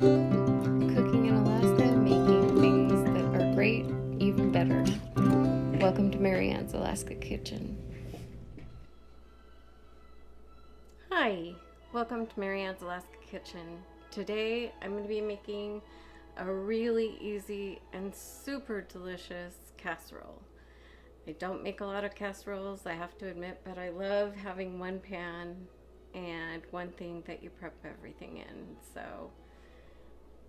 Cooking in Alaska, making things that are great, even better. Welcome to Marianne's Alaska Kitchen. Hi, welcome to Marianne's Alaska Kitchen. Today I'm going to be making a really easy and super delicious casserole. I don't make a lot of casseroles, I have to admit, but I love having one pan and one thing that you prep everything in. So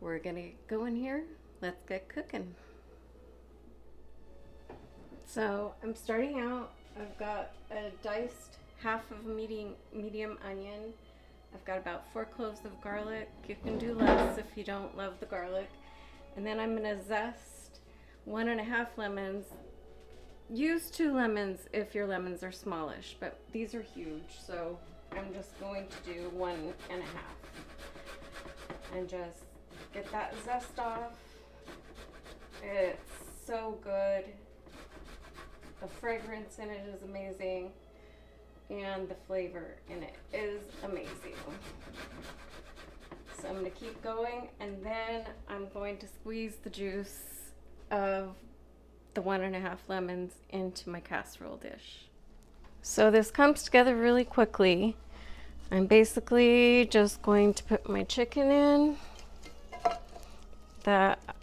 we're gonna go in here. Let's get cooking. So I'm starting out. I've got a diced half of a medium onion. I've got about 4 cloves of garlic. You can do less if you don't love the garlic. And then I'm gonna zest 1.5 lemons. Use 2 lemons if your lemons are smallish, but these are huge, so I'm just going to do 1.5 and just get that zest off. It's so good. The fragrance in it is amazing, and the flavor in it is amazing. So I'm going to keep going, and then I'm going to squeeze the juice of the 1.5 lemons into my casserole dish. So this comes together really quickly. I'm basically just going to put my chicken in.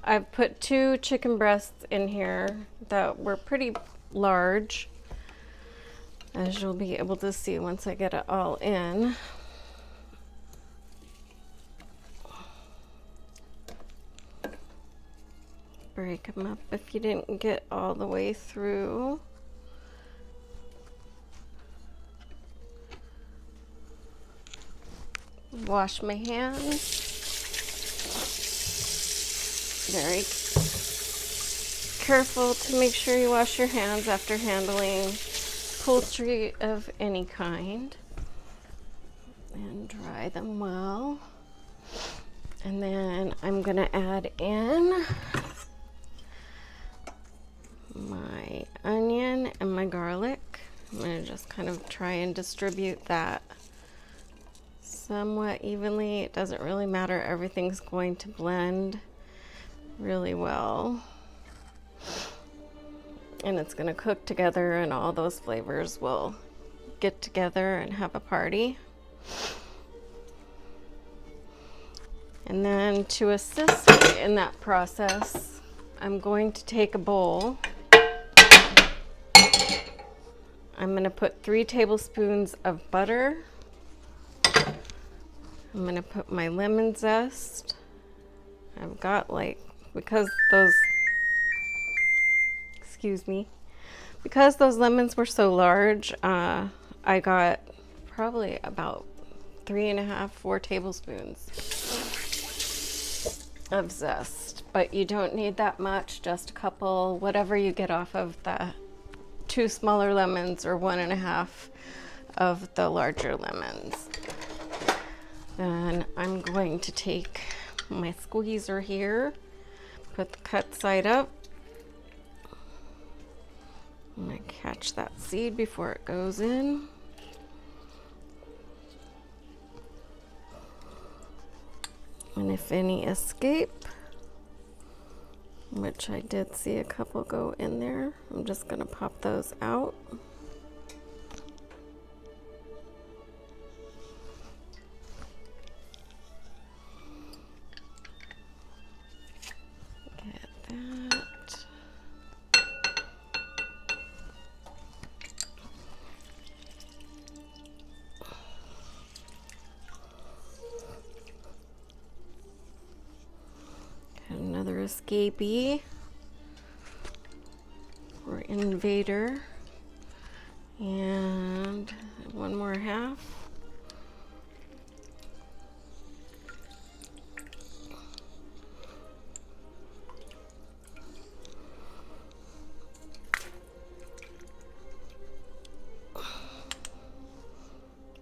I've put 2 chicken breasts in here that were pretty large, as you'll be able to see once I get it all in. Break them up if you didn't get all the way through. Wash my hands. Very careful to make sure you wash your hands after handling poultry of any kind. And dry them well. And then I'm gonna add in my onion and my garlic. I'm gonna just kind of try and distribute that somewhat evenly. It doesn't really matter, everything's going to blend really well. And it's gonna cook together, and all those flavors will get together and have a party. And then to assist me in that process, I'm going to take a bowl. I'm going to put 3 tablespoons of butter. I'm going to put my lemon zest. I've got because those lemons were so large, I got probably about 3.5, 4 tablespoons of zest. But you don't need that much, just a couple, whatever you get off of the 2 smaller lemons or 1.5 of the larger lemons. Then I'm going to take my squeezer here, put the cut side up. I'm going to catch that seed before it goes in. And if any escape, which I did see a couple go in there, I'm just going to pop those out. Get that. Got another escapee or invader, and 1 more half.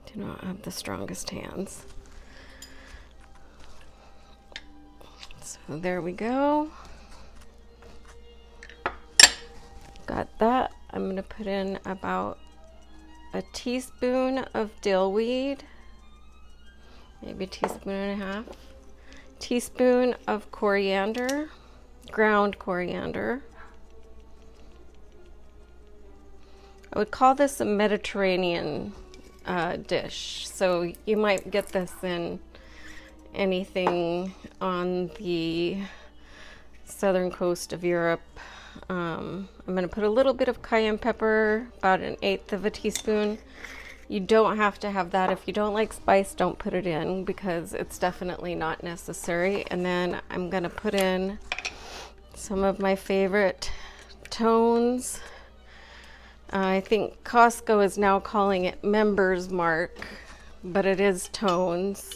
Do not have the strongest hands. So there we go. Got that. I'm going to put in about a teaspoon of dill weed, maybe a teaspoon and a half. teaspoon of coriander, ground coriander. I would call this a Mediterranean dish, so you might get this in anything on the southern coast of Europe. I'm going to put a little bit of cayenne pepper, about 1/8 of a teaspoon. You don't have to have that. If you don't like spice, don't put it in because it's definitely not necessary. And then I'm going to put in some of my favorite tones. I think Costco is now calling it Members Mark, but it is tones,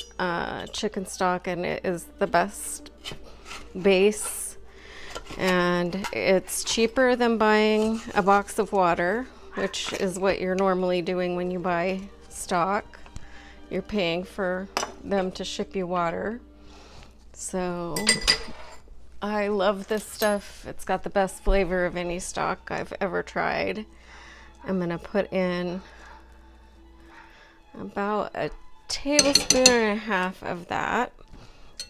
chicken stock, and it is the best base. And it's cheaper than buying a box of water, which is what you're normally doing when you buy stock. You're paying for them to ship you water. So I love this stuff. It's got the best flavor of any stock I've ever tried. I'm gonna put in about 1.5 tablespoons of that.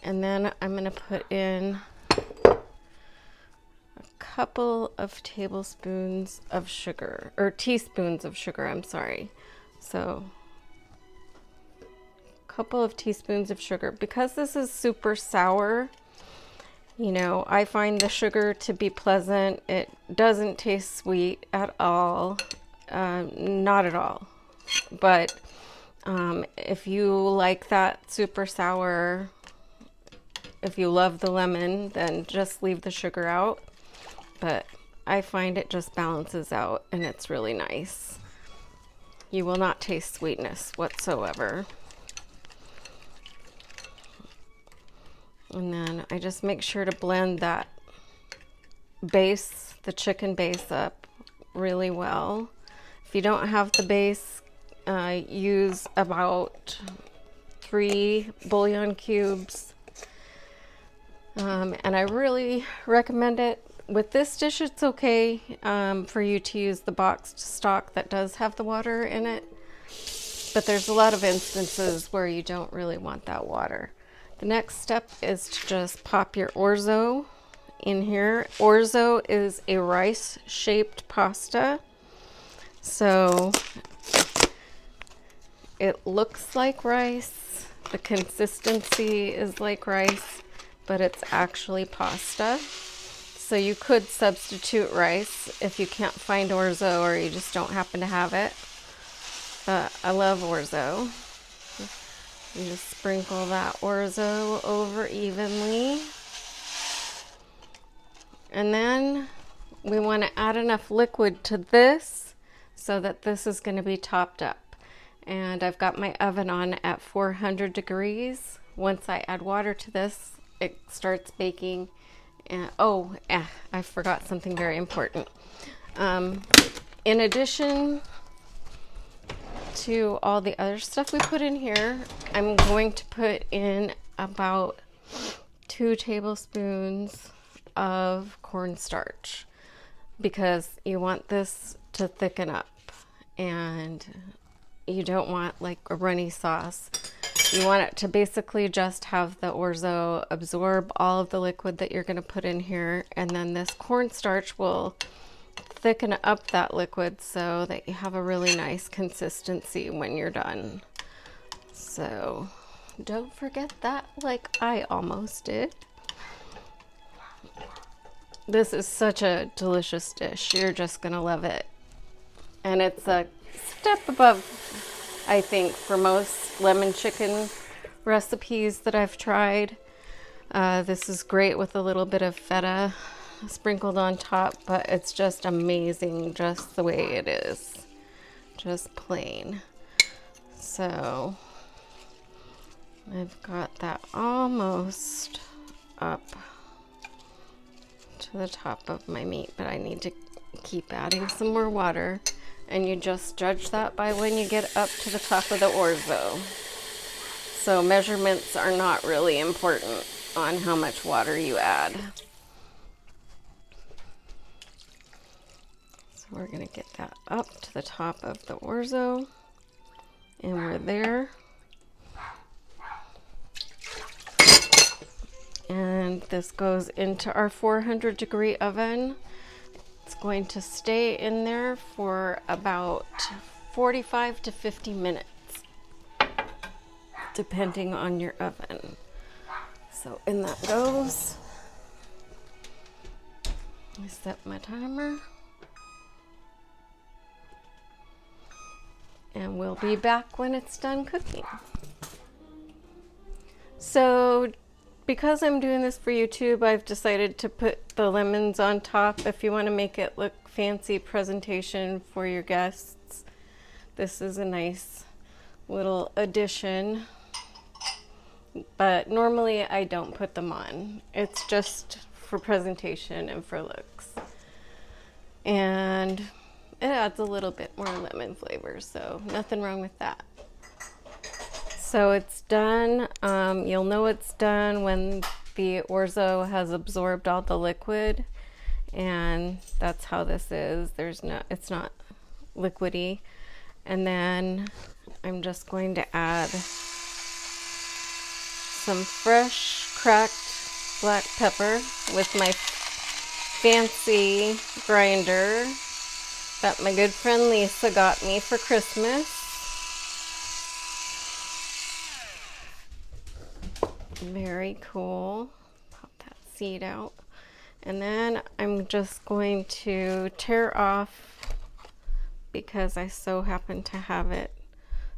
And then I'm gonna put in couple of tablespoons of sugar, or teaspoons of sugar, I'm sorry. So a couple of teaspoons of sugar. Because this is super sour, you know, I find the sugar to be pleasant. It doesn't taste sweet at all, not at all. But if you like that super sour, if you love the lemon, then just leave the sugar out. But I find it just balances out and it's really nice. You will not taste sweetness whatsoever. And then I just make sure to blend that base, the chicken base, up really well. If you don't have the base, use about 3 bouillon cubes. And I really recommend it. With this dish, it's okay for you to use the boxed stock that does have the water in it, but there's a lot of instances where you don't really want that water. The next step is to just pop your orzo in here. Orzo is a rice-shaped pasta, so it looks like rice. The consistency is like rice, but it's actually pasta. So you could substitute rice if you can't find orzo or you just don't happen to have it. But I love orzo. You just sprinkle that orzo over evenly. And then we want to add enough liquid to this so that this is going to be topped up. And I've got my oven on at 400 degrees. Once I add water to this, it starts baking. I forgot something very important. In addition to all the other stuff we put in here, I'm going to put in about 2 tablespoons of cornstarch because you want this to thicken up and you don't want like a runny sauce. You want it to basically just have the orzo absorb all of the liquid that you're going to put in here, and then this cornstarch will thicken up that liquid so that you have a really nice consistency when you're done. So don't forget that, like I almost did. This is such a delicious dish. You're just going to love it. And it's a step above, I think, for most lemon chicken recipes that I've tried. This is great with a little bit of feta sprinkled on top, but it's just amazing just the way it is. Just plain. So I've got that almost up to the top of my meat, but I need to keep adding some more water. And you just judge that by when you get up to the top of the orzo. So measurements are not really important on how much water you add. So we're going to get that up to the top of the orzo. And we're there. And this goes into our 400-degree oven. It's going to stay in there for about 45 to 50 minutes, depending on your oven. So in that goes. I set my timer. And we'll be back when it's done cooking. So because I'm doing this for YouTube, I've decided to put the lemons on top. If you want to make it look fancy presentation for your guests, this is a nice little addition. But normally I don't put them on. It's just for presentation and for looks. And it adds a little bit more lemon flavor, so nothing wrong with that. So it's done. You'll know it's done when the Orzo has absorbed all the liquid, and that's how this is. It's not liquidy. And then I'm just going to add some fresh cracked black pepper with my fancy grinder that my good friend Lisa got me for Christmas. Very cool. Pop that seed out. And then I'm just going to tear off, because I so happen to have it,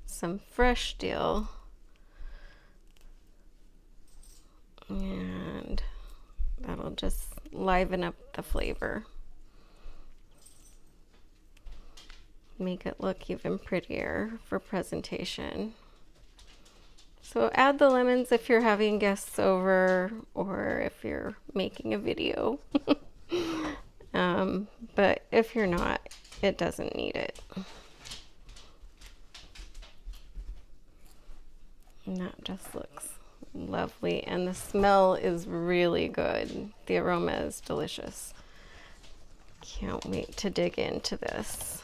some fresh dill. And that'll just liven up the flavor. Make it look even prettier for presentation. So add the lemons if you're having guests over or if you're making a video. But if you're not, it doesn't need it. And that just looks lovely, and the smell is really good. The aroma is delicious. Can't wait to dig into this.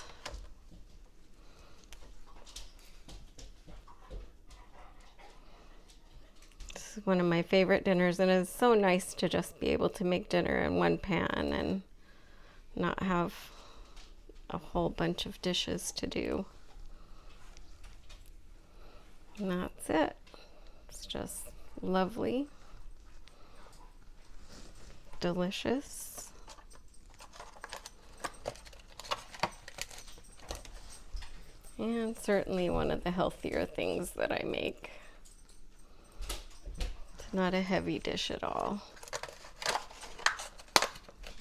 This is one of my favorite dinners, and it's so nice to just be able to make dinner in one pan and not have a whole bunch of dishes to do. And that's it. It's just lovely, delicious. And certainly one of the healthier things that I make. It's not a heavy dish at all.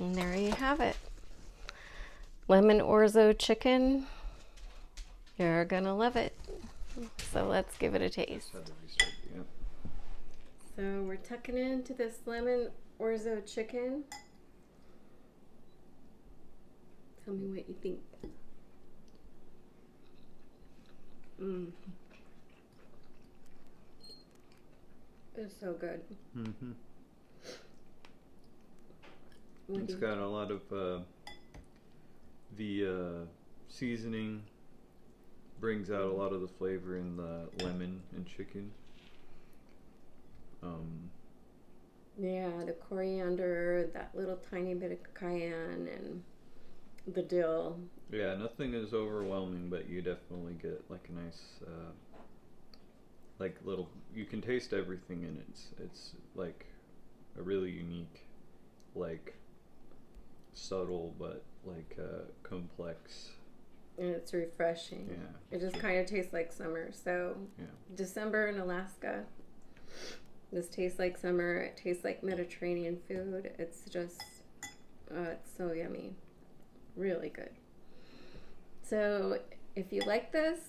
And there you have it. Lemon Orzo chicken. You're gonna love it. So let's give it a taste. So we're tucking into this lemon Orzo chicken. Tell me what you think. It's so good. Mm-hmm. It's got a lot of the seasoning brings out a lot of the flavor in the lemon and chicken. Yeah, the coriander, that little tiny bit of cayenne, and the dill. Yeah, nothing is overwhelming, but you definitely get like a nice, like little. You can taste everything in it. It's like a really unique, like subtle but like complex. And it's refreshing. Yeah. It just kind of tastes like summer. So yeah. December in Alaska. This tastes like summer. It tastes like Mediterranean food. It's just, it's so yummy. Really good. So if you like this,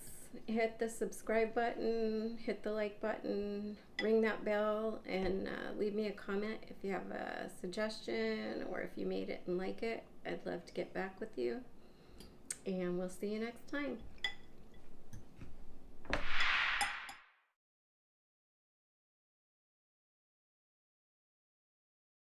hit the subscribe button, hit the like button, ring that bell, and leave me a comment if you have a suggestion or if you made it and like it. I'd love to get back with you. And we'll see you next time.